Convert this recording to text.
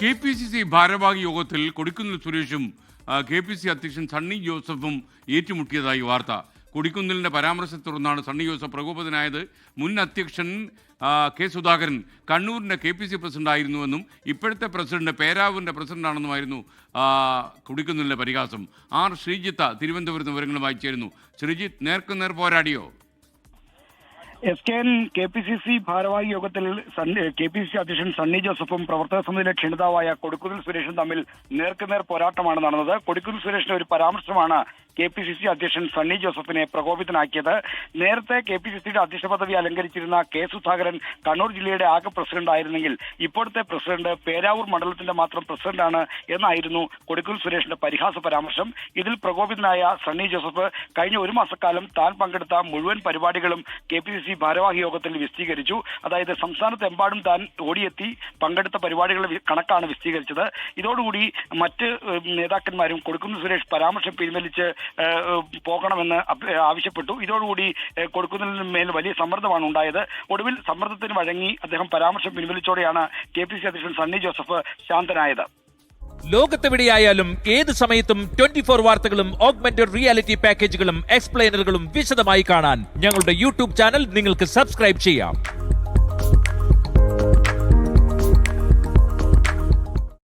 KPCC ഭാരവാഹി യോഗത്തിൽ കൊടിക്കുന്നിൽ സുരേഷും KPCC അധ്യക്ഷൻ സണ്ണി ജോസഫും ഏറ്റുമുട്ടിയതായി വാർത്ത. കൊടിക്കുന്നിലിന്റെ പരാമർശത്തെ തുടർന്നാണ് സണ്ണി ജോസഫ് പ്രകോപിതനായത്. മുൻ അധ്യക്ഷൻ കെ സുധാകരൻ കണ്ണൂരിന്റെ KPCC പ്രസിഡന്റ് ആയിരുന്നുവെന്നും ഇപ്പോഴത്തെ പ്രസിഡന്റ് പേരാവൂരിന്റെ പ്രസിഡന്റാണെന്നുമായിരുന്നു കൊടിക്കുന്നിലിന്റെ പരിഹാസം. ശ്രീജിത്ത് തിരുവനന്തപുരത്ത് വിവരങ്ങളുമായി ചേരുന്നു. ശ്രീജിത്ത്, നേർക്കുനേർ പോരാടിയോ? KPCC ഭാരവാഹി യോഗത്തിൽ KPCC അധ്യക്ഷൻ സണ്ണി ജോസഫും പ്രവർത്തക സമിതിയിലെ ക്ഷണിതാവായ കൊടിക്കുന്നിൽ സുരേഷും തമ്മിൽ നേർക്കുനേർ പോരാട്ടമാണ് നടന്നത്. കൊടിക്കുന്നിൽ സുരേഷിന്റെ ഒരു പരാമർശമാണ് KPCC അധ്യക്ഷൻ സണ്ണി ജോസഫിനെ പ്രകോപിതനാക്കിയത്. നേരത്തെ KPCCയുടെ അധ്യക്ഷ പദവി അലങ്കരിച്ചിരുന്ന കെ സുധാകരൻ കണ്ണൂർ ജില്ലയുടെ ആകെ പ്രസിഡന്റ് ആയിരുന്നെങ്കിൽ ഇപ്പോഴത്തെ പ്രസിഡന്റ് പേരാവൂർ മണ്ഡലത്തിന്റെ മാത്രം പ്രസിഡന്റാണ് എന്നായിരുന്നു കൊടിക്കുന്നിൽ സുരേഷിന്റെ പരിഹാസ പരാമർശം. ഇതിൽ പ്രകോപിതനായ സണ്ണി ജോസഫ് കഴിഞ്ഞ ഒരു മാസക്കാലം താൻ പങ്കെടുത്ത മുഴുവൻ പരിപാടികളും KPCC ഭാരവാഹി യോഗത്തിൽ വിശദീകരിച്ചു. അതായത് സംസ്ഥാനത്തെമ്പാടും താൻ ഓടിയെത്തി പങ്കെടുത്ത പരിപാടികളുടെ കണക്കാണ് വിശദീകരിച്ചത്. ഇതോടുകൂടി മറ്റ് നേതാക്കന്മാരും കൊടിക്കുന്നിൽ സുരേഷ് പരാമർശം പിൻവലിച്ച് പോകണമെന്ന് ആവശ്യപ്പെട്ടു. ഇതോടുകൂടി കൊടിക്കുന്നിലിന് മേൽ വലിയ സമ്മർദ്ദമാണ് ഉണ്ടായത്. ഒടുവിൽ സമ്മർദ്ദത്തിന് വഴങ്ങി അദ്ദേഹം പരാമർശം പിൻവലിച്ചോടെയാണ് KPCC അധ്യക്ഷൻ സണ്ണി ജോസഫ് ശാന്തനായത്. ലോകത്തെവിടെയായാലും ഏത് സമയത്തും 24 വാർത്തകളും ഓഗ്മെന്റഡ് റിയാലിറ്റി പാക്കേജുകളും എക്സ്പ്ലെയിനറുകളും വിശദമായി കാണാൻ ഞങ്ങളുടെ YouTube ചാനൽ നിങ്ങൾക്ക് സബ്സ്ക്രൈബ് ചെയ്യാം.